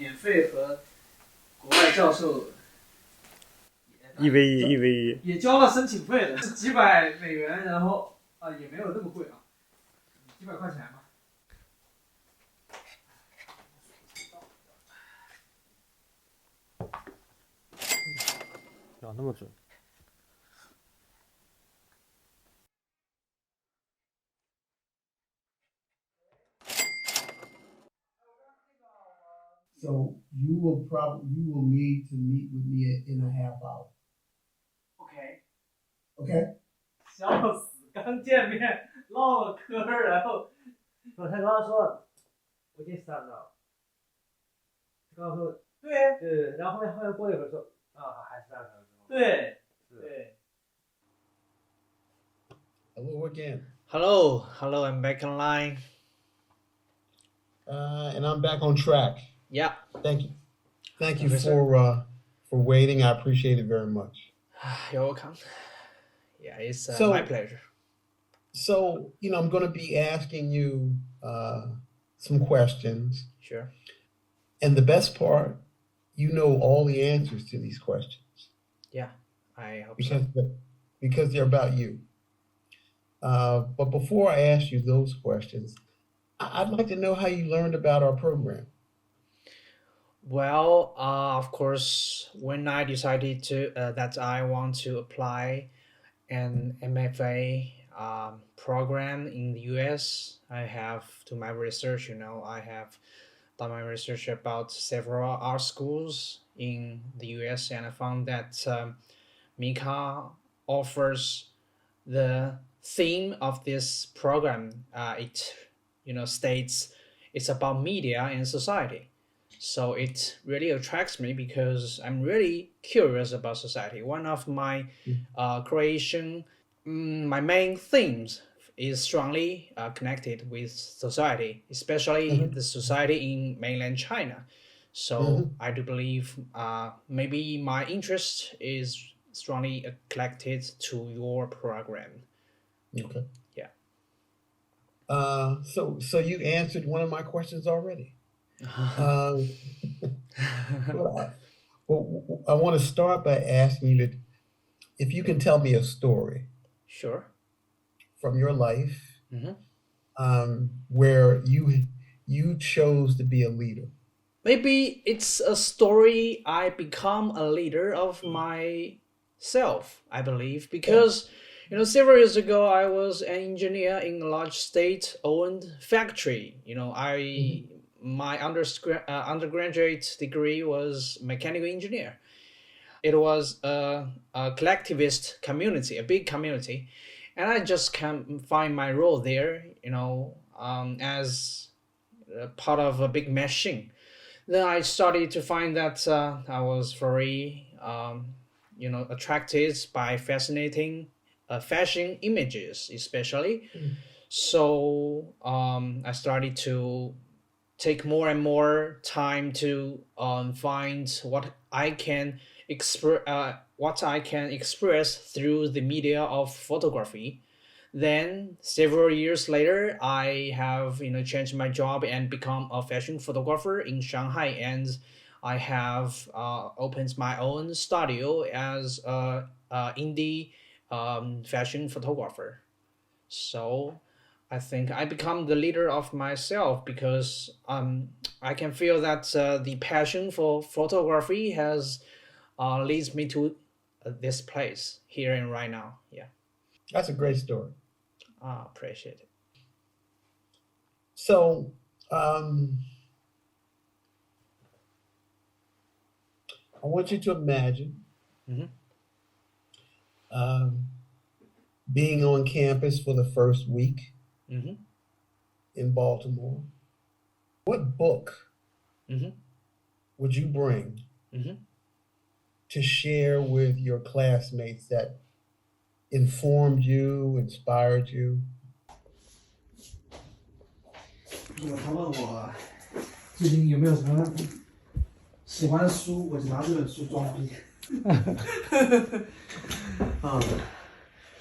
免费和国外教授1v1也交了申请费的，是几百美元，然后也没有那么贵啊，几百块钱吧。那么准。So you will need to meet with me in a half hour. OK， Okay? 笑死！刚见面唠了嗑，然后他刚刚说我已经3了，他刚刚说对，然后后面过了一会儿说还是3个小时。对。 Hello again. Hello, I'm back online. And I'm back on track. Yeah. Thank you for waiting. I appreciate it very much. You're welcome. Yeah, it's So- my pleasure. So, I'm going to be asking you some questions. Sure. And the best part, you know all the answers to these questions. Yeah, I hope so. Because they're about you. But before I ask you those questions, I'd like to know how you learned about our program. Well, of course, when I decided that I want to apply an MFA program in the US, I have to my research. I have done my research about several art schools in the US, and I found that Mika offers the theme of this program. It states it's about media and society. So it really attracts me because I'm really curious about society. One of my my main themes is strongly connected with society, especially the society in mainland China. So I do believe maybe my interest is strongly connected to your program. Okay. Yeah. So you answered one of my questions already. Well, I want to start by asking you if you can tell me a story Sure. from your life where you chose to be a leader. Maybe it's a story I become a leader of myself, I believe, because several years ago I was an engineer in a large state-owned factory. My undergraduate degree was mechanical engineer. It was a collectivist community, a big community, and I just can't find my role there, as part of a big machine. Then I started to find that I was very, attracted by fascinating fashion images, especially. So I started to take more and more time to find what I can express through the media of photography. Then several years later, I have changed my job and become a fashion photographer in Shanghai, and I have opened my own studio as a indie fashion photographer. So I think I become the leader of myself because I can feel that the passion for photography has leads me to this place here and right now. Yeah. That's a great story. Appreciate it. So, I want you to imagine being on campus for the first week in Baltimore. What book would you bring to share with your classmates that informed you, inspired you? 他问我最近有没有什么喜欢的书，我就拿这本书装逼。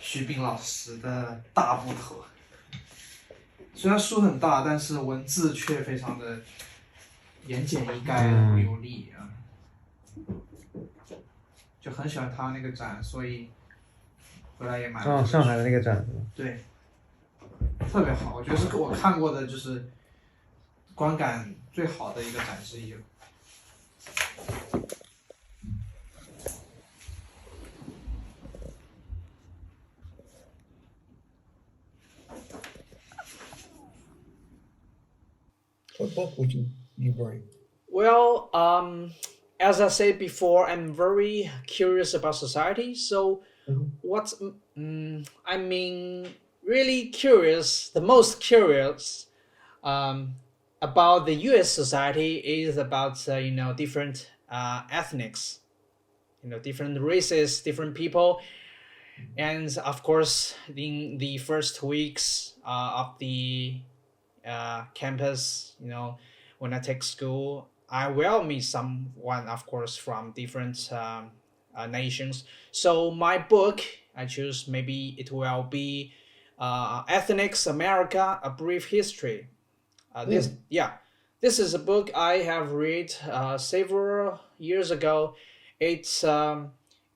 徐斌老师的大部头，虽然书很大，但是文字却非常的言简意赅有力啊，就很喜欢他那个展，所以回来也买了。上海的那个展是吗？对，特别好，我觉得是我看过的就是观感最好的一个展之一了。What book would you bring? Well, as I said before, I'm very curious about society. So, I mean, really curious. The most curious about the U.S. society is about different ethnics, different races, different people, and of course, in the first weeks of the campus, when I take school, I will meet someone, of course, from different nations. So my book, I choose maybe it will be Ethnics America, A Brief History. This is a book I have read several years ago. It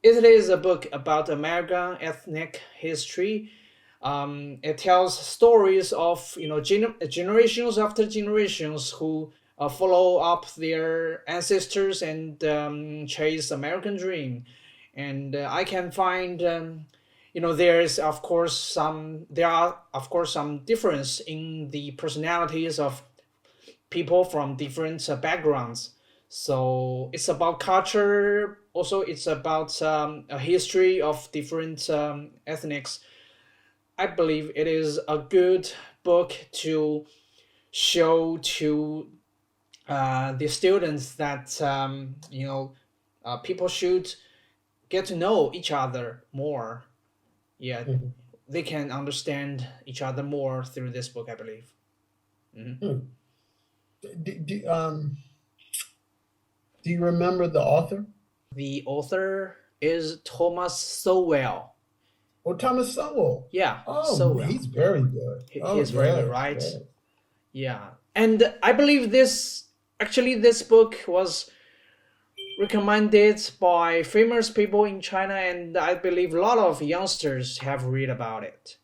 is a book about American ethnic history. It tells stories of generations after generations who follow up their ancestors and chase American dream, and I can find there are of course some difference in the personalities of people from different backgrounds. So it's about culture. Also, it's about a history of different ethnics. I believe it is a good book to show to the students that people should get to know each other more. Yeah, they can understand each other more through this book, I believe. Do you remember the author? The author is Thomas Sowell. Oh, Thomas Sowell. Yeah. Oh, Sowell. he's very good. He's very good, right? Yes. Yeah. And I believe this book was recommended by famous people in China, and I believe a lot of youngsters have read about it.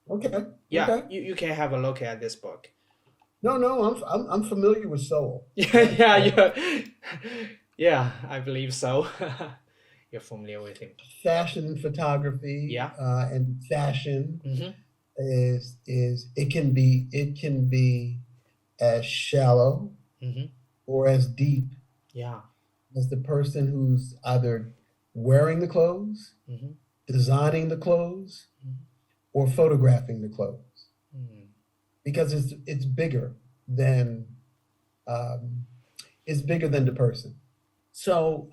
Okay. Yeah, Okay. you can have a look at this book. No, I'm familiar with Sowell. Yeah, I believe so. You're familiar with him. Fashion photography. Yeah. And fashion Mm-hmm. is it can be as shallow Mm-hmm. or as deep Yeah. as the person who's either wearing the clothes, Mm-hmm. designing the clothes, or photographing the clothes, because it's bigger than the person. So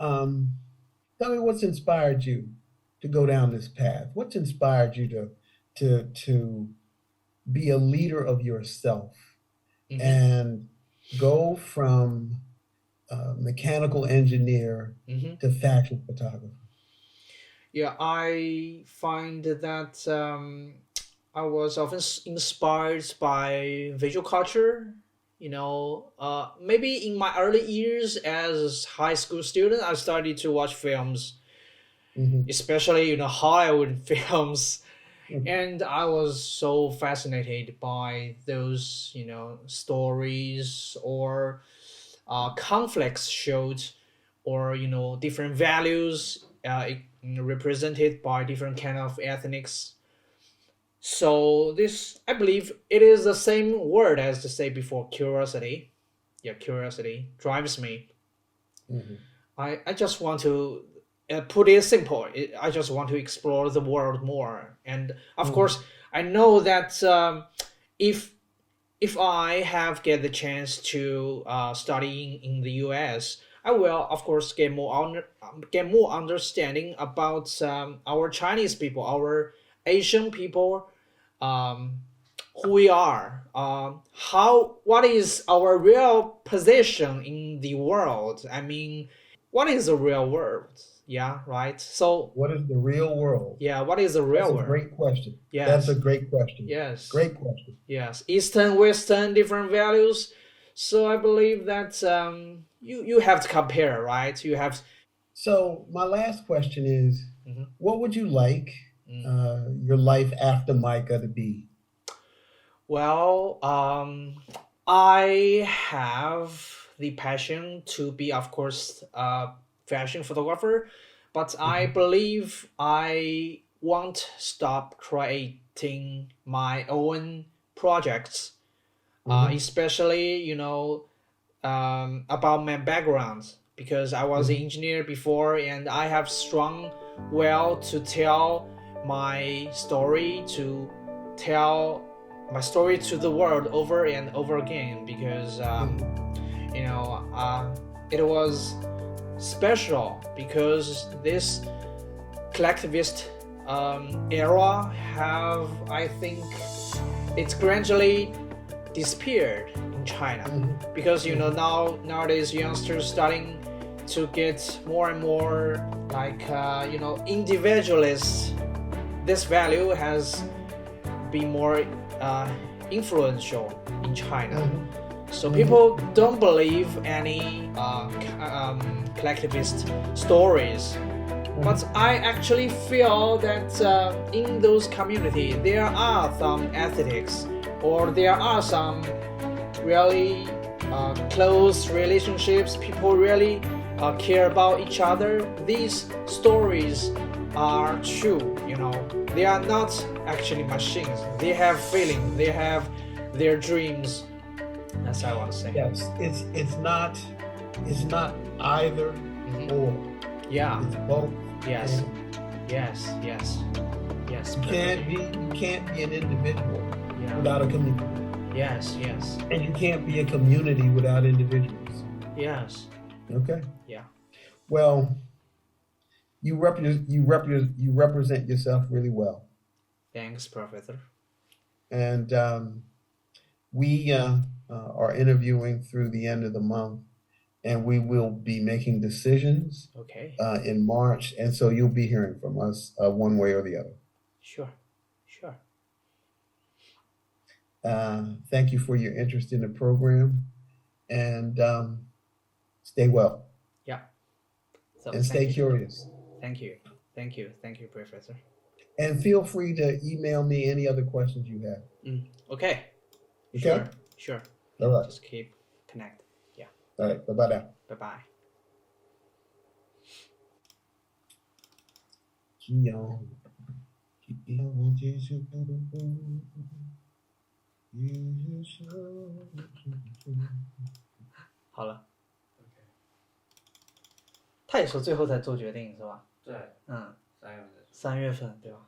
tell me what's inspired you to go down this path. What's inspired you to be a leader of yourself and go from mechanical engineer to fashion photographer? Yeah, I find that I was often inspired by visual culture. Maybe in my early years as high school student, I started to watch films, especially Hollywood films, and I was so fascinated by those stories or conflicts showed, or different values represented by different kind of ethnics. So this, I believe, it is the same word as to say before, curiosity. Yeah, curiosity drives me. I just want to put it simple. I just want to explore the world more. And of course, I know that if I have get the chance to study in the U.S., I will, of course, get more understanding about our Chinese people, our Asian people, who we are, what is our real position in the world? I mean, what is the real world? Yeah, right. So what is the real world? Yeah, what is the real world? That's a great question. Yes. That's a great question. Yes. Great question. Yes. Eastern, Western, different values. So I believe that you have to compare, right? You have. So my last question is, what would you like your life after Micah to be? Well, I have the passion to be, of course, a fashion photographer, but I believe I won't stop creating my own projects, especially, about my background, because I was an engineer before and I have strong will to tell my story, to tell my story to the world over and over again, because it was special, because this collectivist era have, I think, it's gradually disappeared in China, because nowadays youngsters starting to get more and more like individualist. This value has been more influential in China. So people don't believe any collectivist stories. But I actually feel that in those communities there are some ethics, or there are some really close relationships. People really care about each other. These stories are true, They are not actually machines. They have feeling. They have their dreams. That's how I want to say. Yes, it's not either or. Yeah. It's both. Yes. And Yes. you can't be an individual without a community. Yes. And you can't be a community without individuals. Yes. Okay. Yeah. Well, you represent yourself really well. Thanks, Professor. And we are interviewing through the end of the month, and we will be making decisions in March, and so you'll be hearing from us one way or the other. Sure. Thank you for your interest in the program, and stay well. Yeah. So, and stay curious. Thank you, Professor. And feel free to email me any other questions you have. Okay. Sure. All right. Just keep connected. Yeah. All right. Bye-bye now. Bye-bye.好了。他也说最后才做决定是吧？对，嗯3月份。，3月份对吧？